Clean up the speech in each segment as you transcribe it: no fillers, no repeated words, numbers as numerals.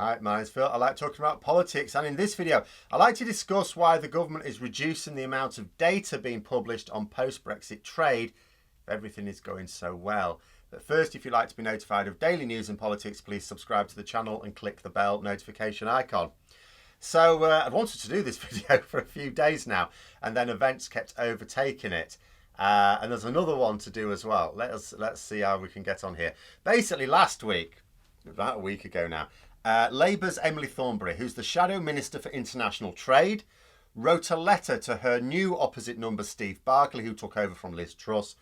Hi, my name's Phil. I like talking about politics, and in this video I like to discuss why the government is reducing the amount of data being published on post-Brexit trade if everything is going so well. But first, if you'd like to be notified of daily news and politics, please subscribe to the channel and click the bell notification icon. So I've wanted to do this video for a few days now, and then events kept overtaking it. And there's another one to do as well. Let's see how we can get on here. Basically, last week, about a week ago now, Labour's Emily Thornberry, who's the Shadow Minister for International Trade, wrote a letter to her new opposite number, Steve Barclay, who took over from Liz Truss.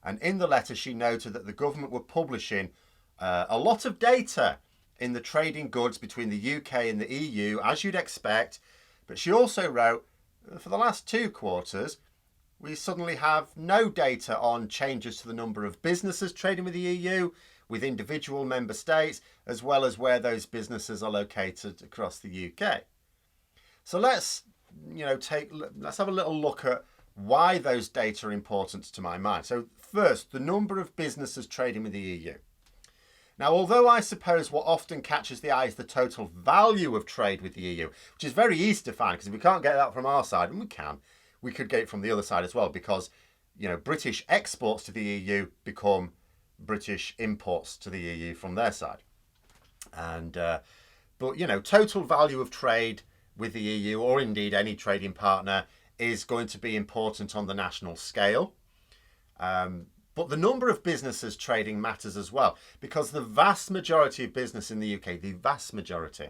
And in the letter, she noted that the government were publishing a lot of data in the trading goods between the UK and the EU, as you'd expect. But she also wrote, for the last 2 quarters, we suddenly have no data on changes to the number of businesses trading with the EU, with individual member states, as well as where those businesses are located across the UK. So let's have a little look at why those data are important to my mind. So first, the number of businesses trading with the EU. Now, although I suppose what often catches the eye is the total value of trade with the EU, which is very easy to find, because if we can't get that from our side, and we could get it from the other side as well, because British exports to the EU become British imports to the EU from their side. And but total value of trade with the EU, or indeed any trading partner, is going to be important on the national scale. But the number of businesses trading matters as well, because the vast majority of business in the UK, the vast majority,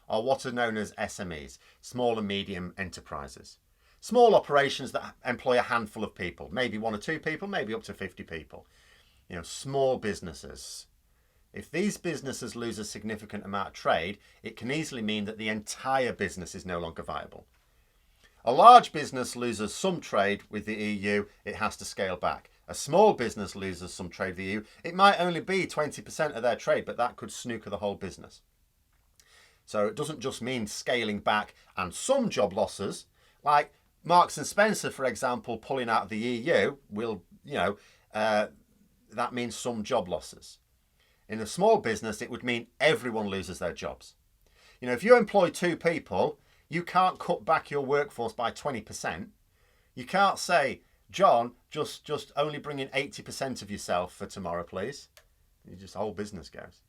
are what are known as SMEs, small and medium enterprises. Small operations that employ a handful of people, maybe 1 or 2 people, maybe up to 50 people. Small businesses. If these businesses lose a significant amount of trade, it can easily mean that the entire business is no longer viable. A large business loses some trade with the EU, it has to scale back. A small business loses some trade with the EU, it might only be 20% of their trade, but that could snooker the whole business. So it doesn't just mean scaling back and some job losses, like Marks and Spencer, for example, pulling out of the EU, that means some job losses. In a small business, it would mean everyone loses their jobs. If you employ 2 people, you can't cut back your workforce by 20%. You can't say, John, just only bring in 80% of yourself for tomorrow, please. The whole business goes.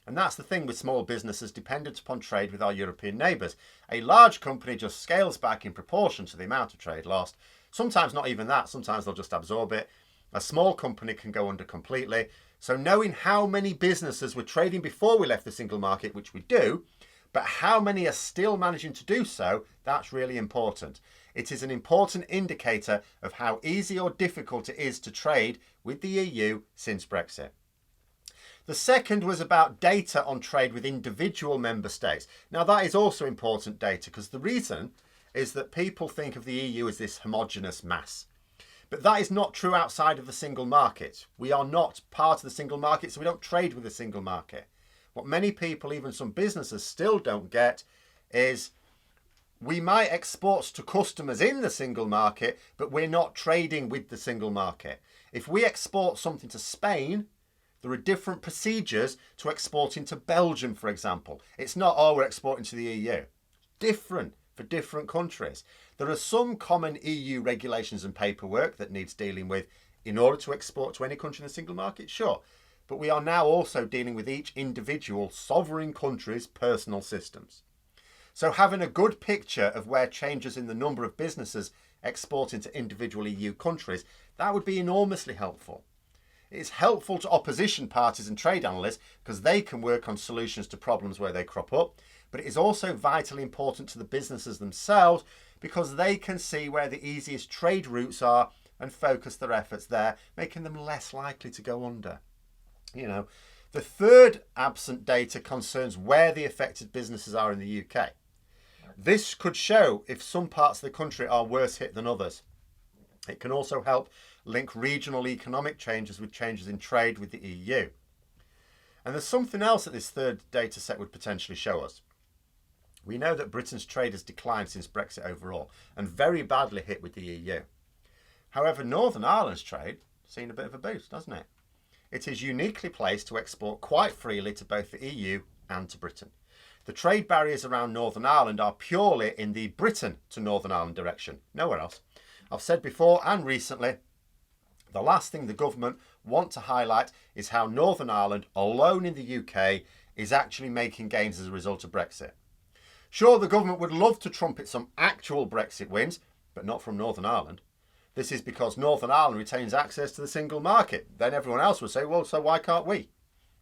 And that's the thing with small businesses dependent upon trade with our European neighbours. A large company just scales back in proportion to the amount of trade lost. Sometimes not even that. Sometimes they'll just absorb it. A small company can go under completely. So knowing how many businesses were trading before we left the single market, which we do, but how many are still managing to do so, that's really important. It is an important indicator of how easy or difficult it is to trade with the EU since Brexit. The second was about data on trade with individual member states. Now, that is also important data, because the reason is that people think of the EU as this homogenous mass. But that is not true outside of the single market. We are not part of the single market, so we don't trade with the single market. What many people, even some businesses, still don't get is we might export to customers in the single market, but we're not trading with the single market. If we export something to Spain, there are different procedures to exporting to Belgium, for example. It's not, we're exporting to the EU. Different for different countries. There are some common EU regulations and paperwork that needs dealing with in order to export to any country in the single market, sure. But we are now also dealing with each individual sovereign country's personal systems. So having a good picture of where changes in the number of businesses exporting to individual EU countries, that would be enormously helpful. It's helpful to opposition parties and trade analysts because they can work on solutions to problems where they crop up. But it is also vitally important to the businesses themselves because they can see where the easiest trade routes are and focus their efforts there, making them less likely to go under. The third absent data concerns where the affected businesses are in the UK. This could show if some parts of the country are worse hit than others. It can also help link regional economic changes with changes in trade with the EU. And there's something else that this third data set would potentially show us. We know that Britain's trade has declined since Brexit overall, and very badly hit with the EU. However, Northern Ireland's trade has seen a bit of a boost, hasn't it? It is uniquely placed to export quite freely to both the EU and to Britain. The trade barriers around Northern Ireland are purely in the Britain to Northern Ireland direction, nowhere else. I've said before and recently, the last thing the government want to highlight is how Northern Ireland, alone in the UK, is actually making gains as a result of Brexit. Sure, the government would love to trumpet some actual Brexit wins, but not from Northern Ireland. This is because Northern Ireland retains access to the single market. Then everyone else would say, well, so why can't we?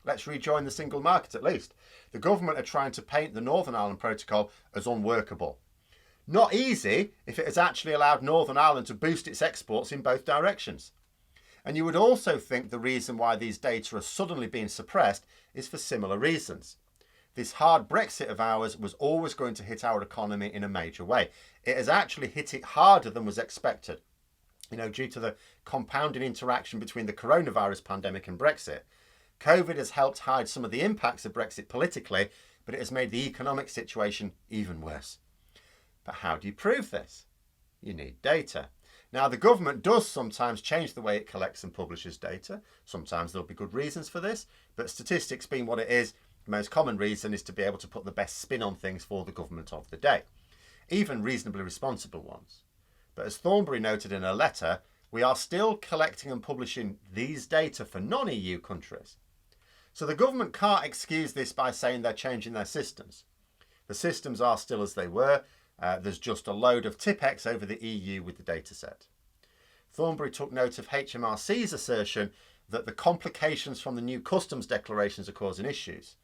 Let's rejoin the single market at least. The government are trying to paint the Northern Ireland Protocol as unworkable. Not easy if it has actually allowed Northern Ireland to boost its exports in both directions. And you would also think the reason why these data are suddenly being suppressed is for similar reasons. This hard Brexit of ours was always going to hit our economy in a major way. It has actually hit it harder than was expected. Due to the compounding interaction between the coronavirus pandemic and Brexit. COVID has helped hide some of the impacts of Brexit politically, but it has made the economic situation even worse. But how do you prove this? You need data. Now, the government does sometimes change the way it collects and publishes data. Sometimes there'll be good reasons for this, but statistics being what it is, the most common reason is to be able to put the best spin on things for the government of the day, even reasonably responsible ones. But as Thornberry noted in her letter, we are still collecting and publishing these data for non-EU countries. So the government can't excuse this by saying they're changing their systems. The systems are still as they were. There's just a load of Tipex over the EU with the data set. Thornberry took note of HMRC's assertion that the complications from the new customs declarations are causing issues.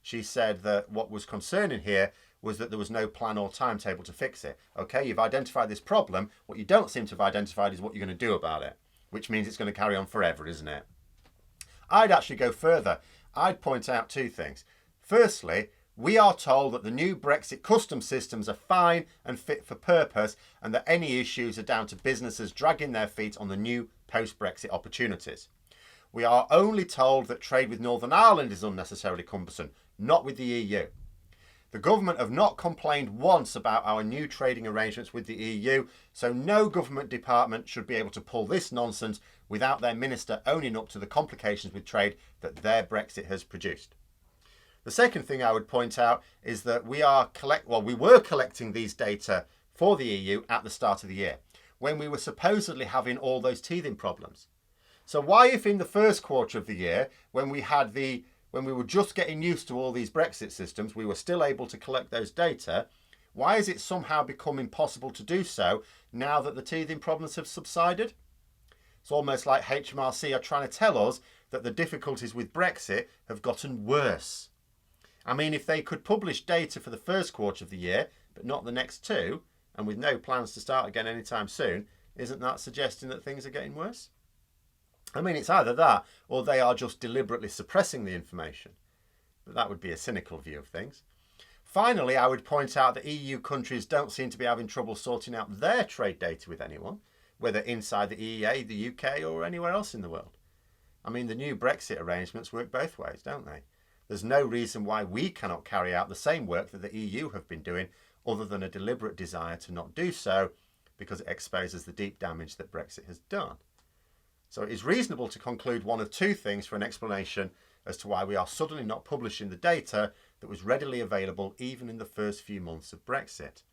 She said that what was concerning here was that there was no plan or timetable to fix it. Okay, you've identified this problem. What you don't seem to have identified is what you're going to do about it, which means it's going to carry on forever, isn't it? I'd actually go further. I'd point out two things. Firstly, we are told that the new Brexit customs systems are fine and fit for purpose, and that any issues are down to businesses dragging their feet on the new post-Brexit opportunities. We are only told that trade with Northern Ireland is unnecessarily cumbersome, not with the EU. The government have not complained once about our new trading arrangements with the EU, so no government department should be able to pull this nonsense without their minister owning up to the complications with trade that their Brexit has produced. The second thing I would point out is that we were collecting these data for the EU at the start of the year, when we were supposedly having all those teething problems. So why, if in the first quarter of the year, when we were just getting used to all these Brexit systems, we were still able to collect those data, why has it somehow become impossible to do so now that the teething problems have subsided? It's almost like HMRC are trying to tell us that the difficulties with Brexit have gotten worse. I mean, if they could publish data for the first quarter of the year, but not the next two, and with no plans to start again anytime soon, isn't that suggesting that things are getting worse? I mean, it's either that or they are just deliberately suppressing the information. But that would be a cynical view of things. Finally, I would point out that EU countries don't seem to be having trouble sorting out their trade data with anyone, whether inside the EEA, the UK, or anywhere else in the world. I mean, the new Brexit arrangements work both ways, don't they? There's no reason why we cannot carry out the same work that the EU have been doing, other than a deliberate desire to not do so, because it exposes the deep damage that Brexit has done. So it is reasonable to conclude one of two things for an explanation as to why we are suddenly not publishing the data that was readily available even in the first few months of Brexit.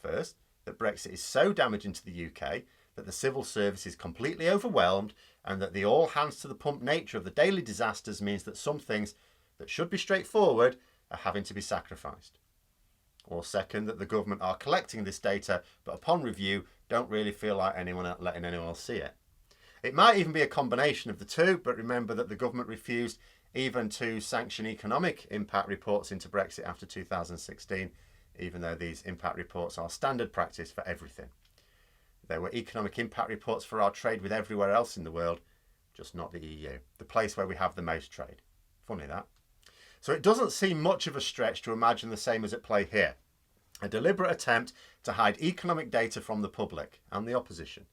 First, that Brexit is so damaging to the UK that the civil service is completely overwhelmed, and that the all hands to the pump nature of the daily disasters means that some things that should be straightforward are having to be sacrificed. Or second, that the government are collecting this data, but upon review don't really feel like letting anyone else see it. It might even be a combination of the two, but remember that the government refused even to sanction economic impact reports into Brexit after 2016, even though these impact reports are standard practice for everything. There were economic impact reports for our trade with everywhere else in the world, just not the EU, the place where we have the most trade. Funny that. So it doesn't seem much of a stretch to imagine the same as at play here. A deliberate attempt to hide economic data from the public and the opposition.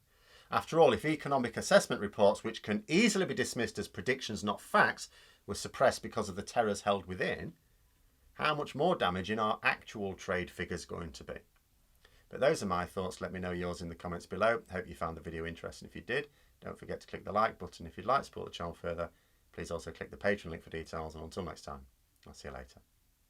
After all, if economic assessment reports, which can easily be dismissed as predictions, not facts, were suppressed because of the terrors held within, how much more damaging are actual trade figures going to be? But those are my thoughts. Let me know yours in the comments below. Hope you found the video interesting. If you did, don't forget to click the like button. If you'd like to support the channel further, please also click the Patreon link for details. And until next time, I'll see you later.